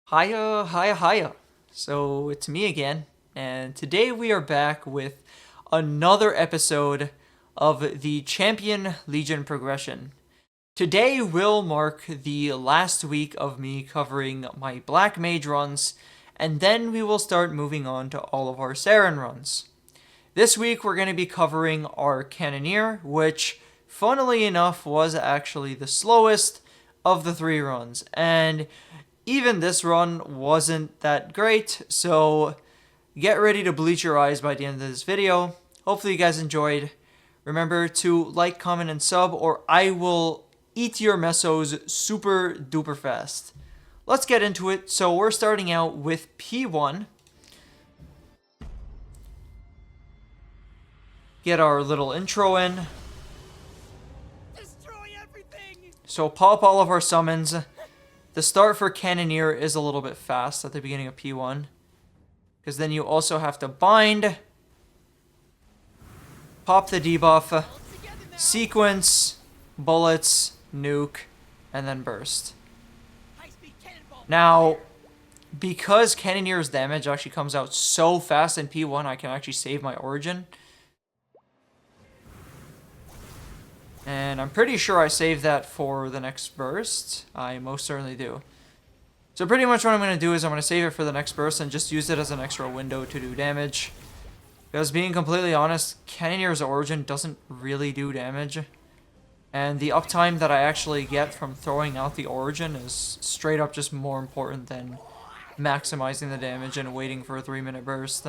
Hiya. So it's me again, and today we are back with another episode of the Champion Legion progression. Today will mark the last week of me covering my Black Mage runs, and then we will start moving on to all of our Seren runs. This week we're going to be covering our Cannoneer, which, funnily enough, was actually the slowest of the three runs, and even this run wasn't that great, so get ready to bleach your eyes by the end of this video. Hopefully you guys enjoyed. Remember to like, comment, and sub, or I will eat your mesos super duper fast. Let's get into it. So we're starting out with P1. Get our little intro in. Destroy everything! So pop all of our summons. The start for Cannoneer is a little bit fast at the beginning of P1. Because then you also have to bind, pop the debuff, sequence, bullets, nuke, and then burst. Now, because Cannoneer's damage actually comes out so fast in P1, I can actually save my origin. And I'm pretty sure I saved that for the next burst. I most certainly do. So pretty much what I'm going to do is I'm going to save it for the next burst and just use it as an extra window to do damage. Because being completely honest, Cannoneer's origin doesn't really do damage. And the uptime that I actually get from throwing out the origin is straight up just more important than maximizing the damage and waiting for a 3-minute burst.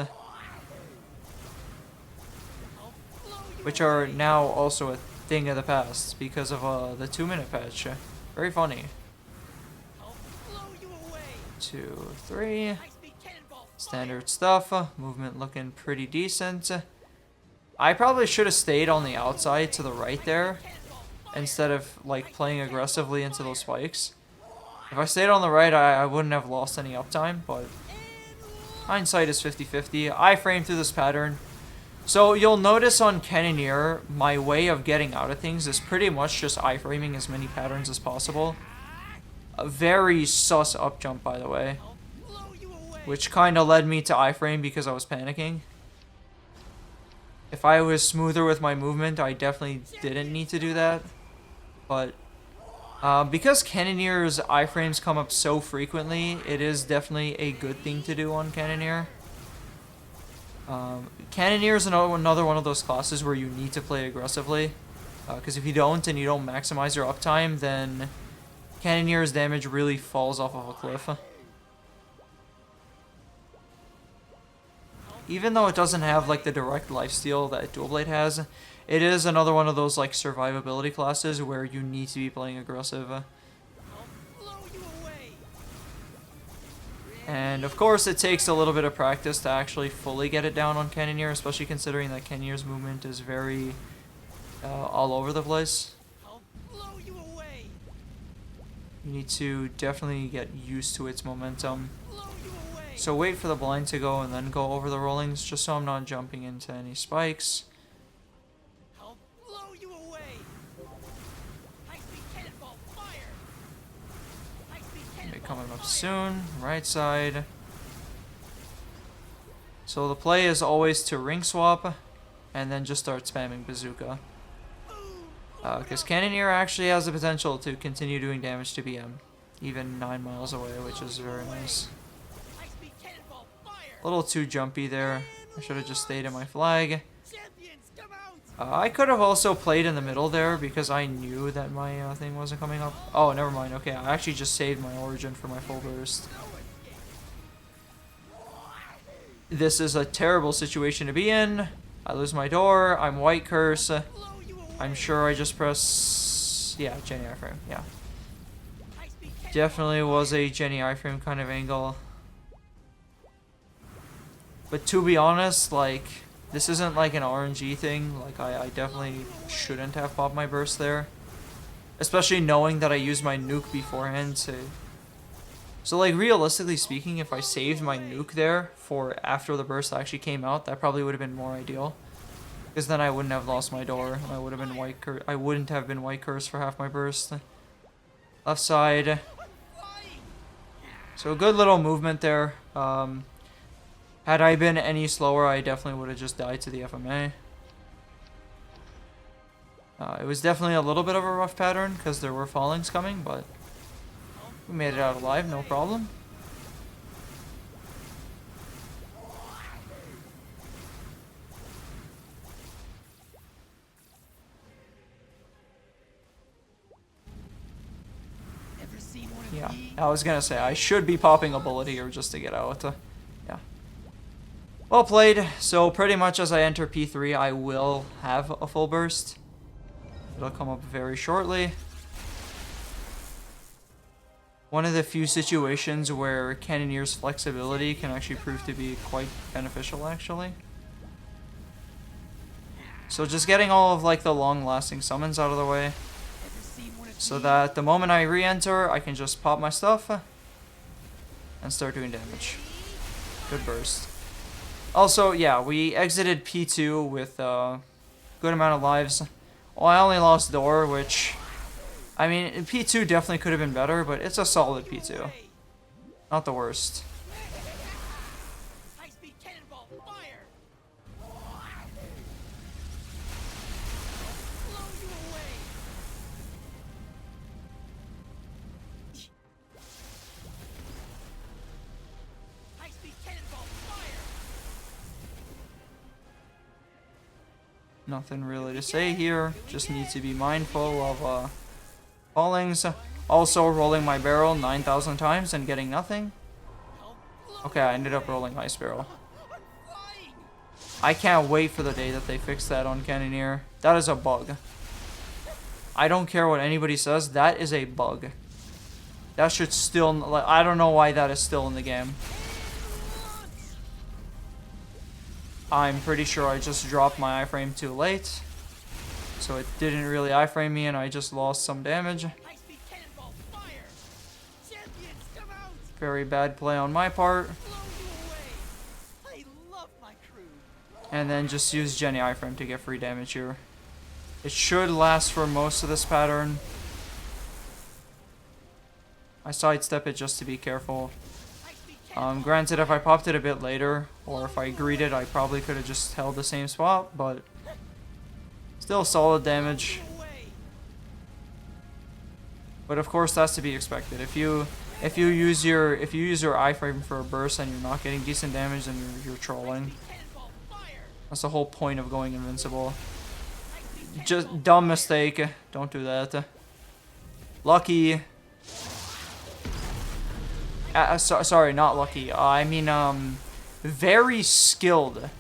Which are now also a thing of the past because of the 2-minute patch. Very funny. 2, 3. Standard stuff. Movement looking pretty decent. I probably should have stayed on the outside to the right there instead of like playing aggressively into those spikes. If I stayed on the right, I wouldn't have lost any uptime, but hindsight is 50-50. I frame through this pattern. So you'll notice on Cannoneer, my way of getting out of things is pretty much just iframing as many patterns as possible. A very sus up jump, by the way, which kind of led me to iframe because I was panicking. If I was smoother with my movement, I definitely didn't need to do that. But because Cannoneer's iframes come up so frequently, it is definitely a good thing to do on Cannoneer. Cannoneer is another one of those classes where you need to play aggressively, because if you don't and you don't maximize your uptime, then Cannoneer's damage really falls off of a cliff. Even though it doesn't have like the direct lifesteal that Dual Blade has, it is another one of those like survivability classes where you need to be playing aggressive. And of course it takes a little bit of practice to actually fully get it down on Cannoneer, especially considering that Cannoneer's movement is very all over the place. You need to definitely get used to its momentum. So wait for the blind to go and then go over the rollings, just so I'm not jumping into any spikes. Coming up soon, right side. So the play is always to ring swap and then just start spamming bazooka. Because Cannoneer actually has the potential to continue doing damage to BM, even 9 miles away, which is very nice. A little too jumpy there. I should have just stayed in my flag. I could have also played in the middle there because I knew that my thing wasn't coming up. Oh, never mind. Okay, I actually just saved my origin for my full burst. This is a terrible situation to be in. I lose my door. I'm white curse. I'm sure I just press... Yeah, Jenny iframe. Yeah. Definitely was a Jenny iframe kind of angle. But to be honest, like... this isn't like an RNG thing. Like, I definitely shouldn't have popped my burst there. Especially knowing that I used my nuke beforehand to... So, like, realistically speaking, if I saved my nuke there for after the burst actually came out, that probably would have been more ideal. Because then I wouldn't have lost my door. I would have been I wouldn't have been white curse for half my burst. Left side. So a good little movement there. Had I been any slower, I definitely would have just died to the FMA. It was definitely a little bit of a rough pattern because there were fallings coming, but we made it out alive, no problem. Yeah, I was gonna say, I should be popping a bullet here just to get out. Yeah. Well played. So pretty much as I enter P3, I will have a full burst. It'll come up very shortly. One of the few situations where Cannoneer's flexibility can actually prove to be quite beneficial, actually. So just getting all of like the long-lasting summons out of the way, so that the moment I re-enter, I can just pop my stuff and start doing damage. Good burst. Also, yeah, we exited P2 with a good amount of lives. Well, I only lost Door, which, I mean, P2 definitely could have been better, but it's a solid P2. Not the worst. Nothing really to say here. Just need to be mindful of fallings. Also rolling my barrel 9,000 times and getting nothing. Okay, I ended up rolling Ice Barrel. I can't wait for the day that they fix that on Cannoneer. That is a bug. I don't care what anybody says, that is a bug. That should still, like, I don't know why that is still in the game. I'm pretty sure I just dropped my iframe too late, so it didn't really iframe me and I just lost some damage. Very bad play on my part. And then just use Jenny iframe to get free damage here. It should last for most of this pattern. I sidestep it just to be careful. Granted, if I popped it a bit later, or if I greeted, I probably could have just held the same spot, but still solid damage. But of course, that's to be expected. If you use your iframe for a burst and you're not getting decent damage, then you're trolling. That's the whole point of going invincible. Just dumb mistake. Don't do that. Lucky. Sorry, not lucky. I mean, very skilled.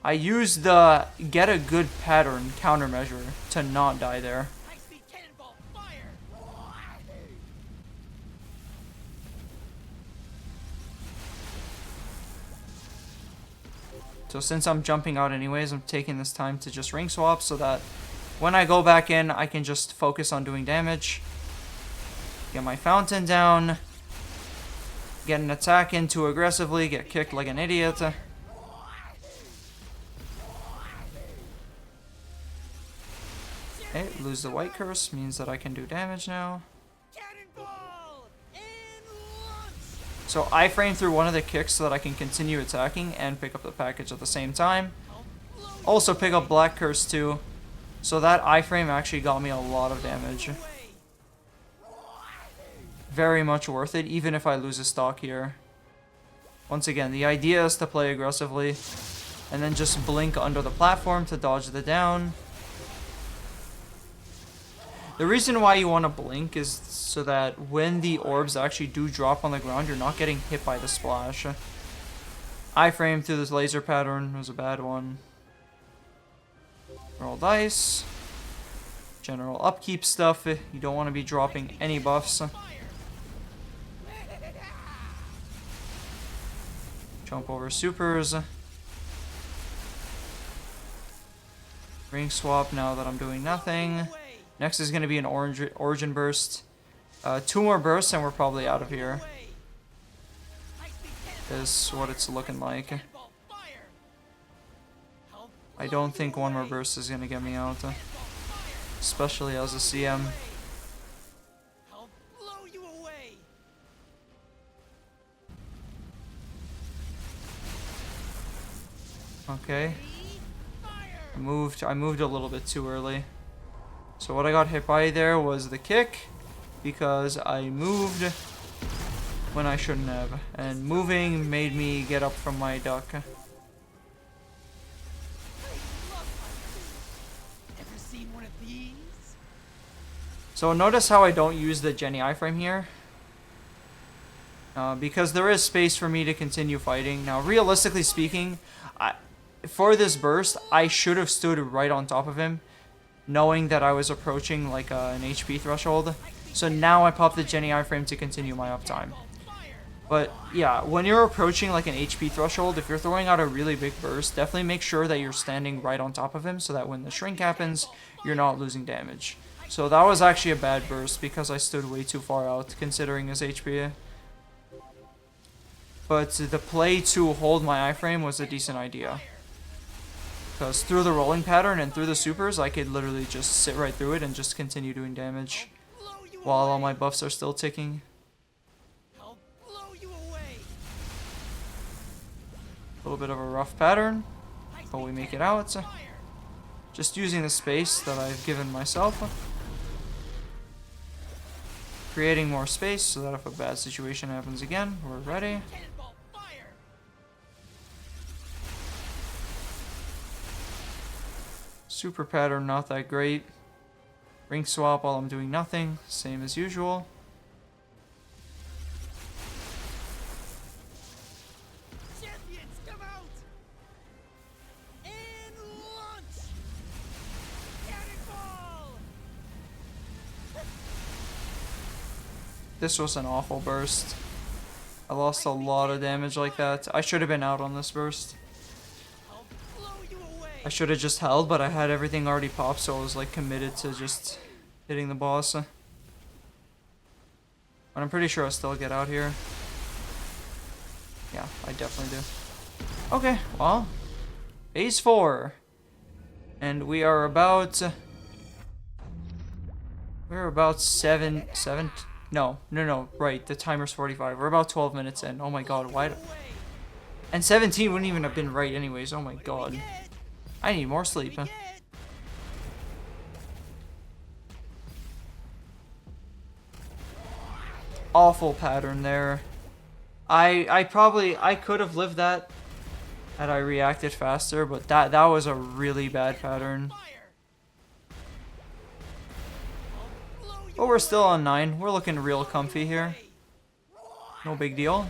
I used the get a good pattern countermeasure to not die there. So since I'm jumping out anyways, I'm taking this time to just ring swap so that when I go back in, I can just focus on doing damage. Get my fountain down. Get an attack in too aggressively. Get kicked like an idiot. Okay, lose the white curse means that I can do damage now. So iframe through one of the kicks so that I can continue attacking and pick up the package at the same time. Also pick up black curse too. So that iframe actually got me a lot of damage. Very much worth it, even if I lose a stock here. Once again, the idea is to play aggressively and then just blink under the platform to dodge the down. The reason why you want to blink is so that when the orbs actually do drop on the ground, you're not getting hit by the splash. Iframe through this laser pattern was a bad one. Roll dice. General upkeep stuff. You don't want to be dropping any buffs. Jump over supers. Ring swap now that I'm doing nothing. Next is going to be an origin burst. 2 more bursts and we're probably out of here. Is what it's looking like. I don't think 1 more burst is going to get me out. Especially as a CM. Okay. I moved a little bit too early. So what I got hit by there was the kick, because I moved when I shouldn't have. And moving made me get up from my duck. So notice how I don't use the Jenny iframe here. Because there is space for me to continue fighting. Now, realistically speaking, for this burst, I should have stood right on top of him, knowing that I was approaching like an HP threshold. So now I pop the Jenny iframe to continue my uptime. But yeah, when you're approaching like an HP threshold, if you're throwing out a really big burst, definitely make sure that you're standing right on top of him so that when the shrink happens, you're not losing damage. So that was actually a bad burst because I stood way too far out considering his HP. But the play to hold my iframe was a decent idea. Because through the rolling pattern and through the supers, I could literally just sit right through it and just continue doing damage while all my buffs are still ticking. A little bit of a rough pattern, but we make it out. Just using the space that I've given myself. Creating more space so that if a bad situation happens again, we're ready. Super pattern, not that great. Ring swap while I'm doing nothing, same as usual. Champions, come out! And launch! Cannonball! This was an awful burst. I lost a lot of damage like that. I should have been out on this burst. I should have just held, but I had everything already popped, so I was like committed to just hitting the boss. But I'm pretty sure I'll still get out here. Yeah, I definitely do. Okay, well, phase 4. And we are about... we're about 7... No, right, the timer's 45. We're about 12 minutes in. Oh my god, why... And 17 wouldn't even have been right anyways, oh my god. I need more sleep. Awful pattern there. I could have lived that had I reacted faster, but that was a really bad pattern. But we're still on 9. We're looking real comfy here. No big deal.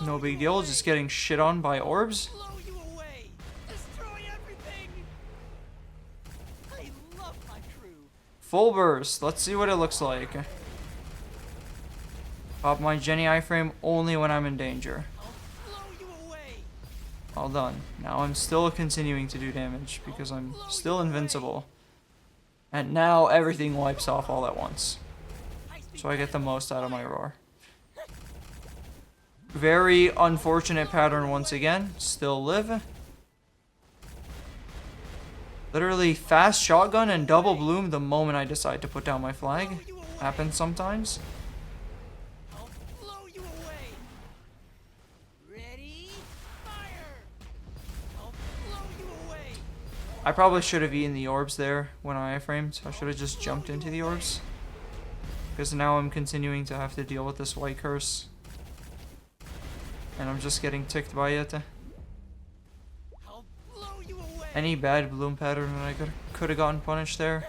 No big deal, just getting shit on by orbs. Full burst, let's see what it looks like. Pop my Jenny iframe only when I'm in danger. All done. Now I'm still continuing to do damage because I'm still invincible. And now everything wipes off all at once. So I get the most out of my roar. Very unfortunate pattern once again. Still live. Literally fast shotgun and double bloom the moment I decide to put down my flag. Happens sometimes. I probably should have eaten the orbs there when I iframed. I should have just jumped into the orbs. Because now I'm continuing to have to deal with this white curse. And I'm just getting ticked by it. Any bad bloom pattern that I could have gotten punished there.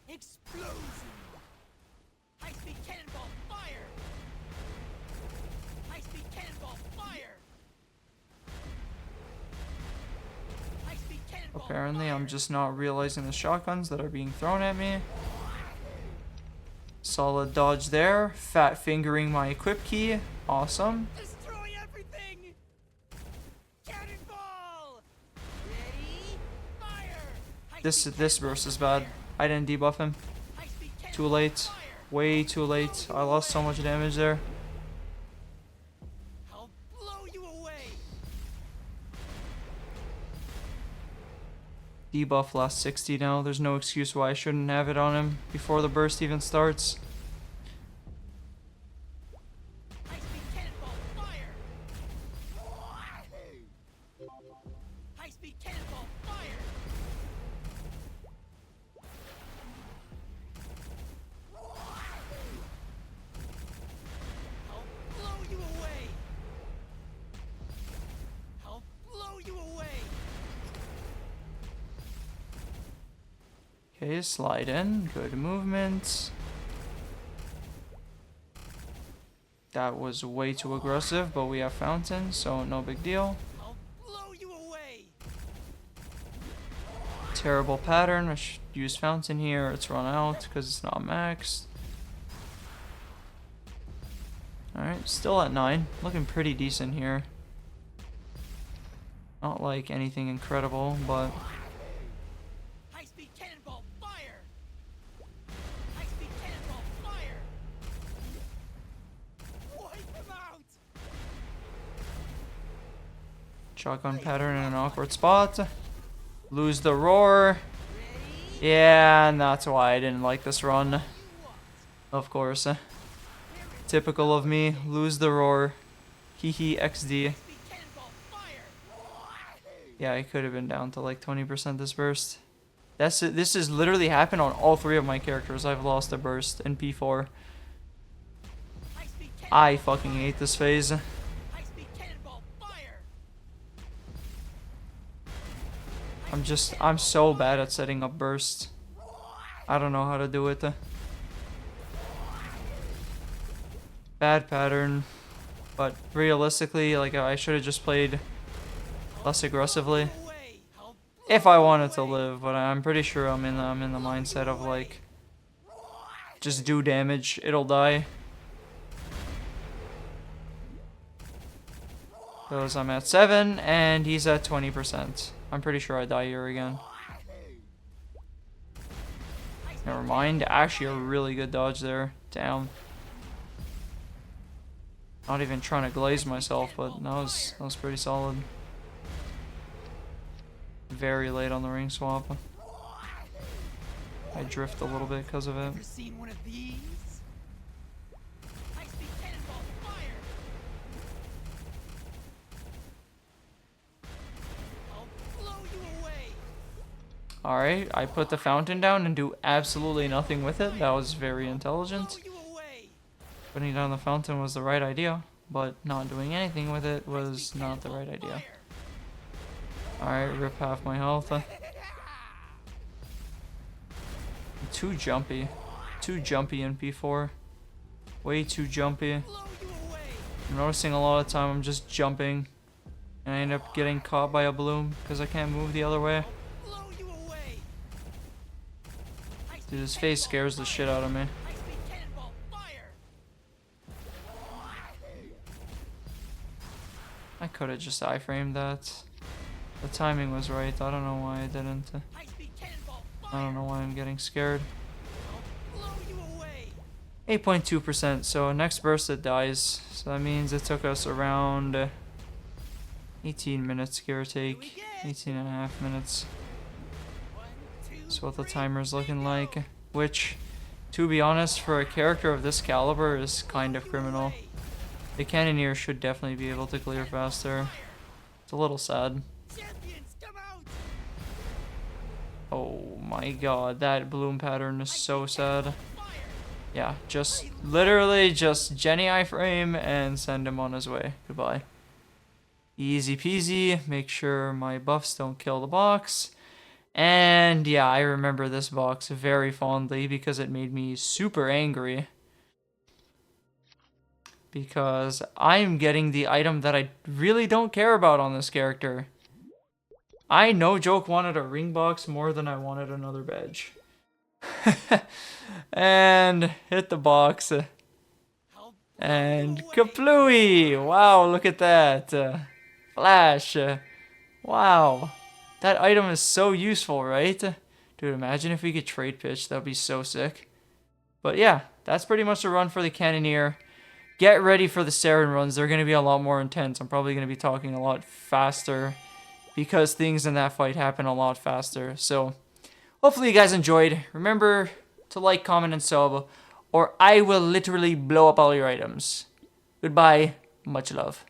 Explosion! High-speed cannonball fire! High-speed cannonball fire! High-speed cannonball Apparently, I'm just not realizing the shotguns that are being thrown at me. Solid dodge there. Fat fingering my equip key. Awesome. Destroy everything! Cannonball! Ready? Fire! This burst is bad. I didn't debuff him. Too late. Way too late. I lost so much damage there. Debuff lasts 60 now. There's no excuse why I shouldn't have it on him before the burst even starts. High-speed cannonball fire! High-speed cannonball fire! I'll blow you away! I'll blow you away! Okay, slide in. Good movement. That was way too aggressive, but we have Fountain, so no big deal. I'll blow you away! Terrible pattern. I should use Fountain here. It's run out because it's not maxed. Alright, still at 9. Looking pretty decent here. Not like anything incredible, but High-speed cannonball fire! High-speed cannonball fire! Wipe him out! shotgun pattern in an awkward spot. Lose the roar. Yeah, and that's why I didn't like this run. Of course. Typical of me. Lose the roar. Hehe XD. High-speed cannonball fire! Yeah, I could have been down to like 20% this burst. This has literally happened on all 3 of my characters. I've lost a burst in P4. High-speed I fucking hate this phase. High-speed cannonball fire! I'm so bad at setting up bursts. I don't know how to do it. Bad pattern. But realistically, like, I should have just played less aggressively Away! I'll if I wanted to live, but I'm pretty sure I'm in the mindset of like just do damage, it'll die. Because I'm at 7 and he's at 20%. I'm pretty sure I die here again. Never mind. Actually, a really good dodge there. Damn. Not even trying to glaze myself, but that was pretty solid. Very late on the ring swap. I drift a little bit because of it. ever seen one of these? High-speed cannonball fire! I'll blow you away! Alright, I put the fountain down and do absolutely nothing with it. That was very intelligent. Blow you away! Putting down the fountain was the right idea, but not doing anything with it was not the right idea. Fire! Alright, rip half my health. Too jumpy. Too jumpy in P4. Way too jumpy. Blow you away! I'm noticing a lot of the time I'm just jumping. And I end up getting caught by a bloom because I can't move the other way. Blow you away! Dude, this phase scares the shit out of me. High-speed cannonball fire! I could have just iframed that. The timing was right. I don't know why I didn't. High-speed cannonball I fire! don't know why I'm getting scared. I'll blow you away! 8.2%, so next burst it dies. So that means it took us around 18 minutes, give or take. 18 and a half minutes. 1, 2, That's what the 3, timer's looking bingo! like. Which, to be honest, for a character of this caliber is kind of criminal. Away! The Cannoneer should definitely be able to clear faster. It's a little sad. Champions, come out! Oh my god, that bloom pattern is so sad. Fire! Yeah, just literally just Jenny iframe and send him on his way. Goodbye. Easy peasy. Make sure my buffs don't kill the box. And yeah, I remember this box very fondly because it made me super angry. Because I'm getting the item that I really don't care about on this character. I, no joke, wanted a ring box more than I wanted another badge. And hit the box. I'll And blow you away! kaplooey! Wow, look at that. Flash. Wow. That item is so useful, right? Dude, imagine if we could trade pitch. That would be so sick. But yeah, that's pretty much the run for the Cannoneer. Get ready for the Seren runs. They're going to be a lot more intense. I'm probably going to be talking a lot faster because things in that fight happen a lot faster. So hopefully you guys enjoyed. Remember to like, comment, and sub, or I will literally blow up all your items. Goodbye. Much love.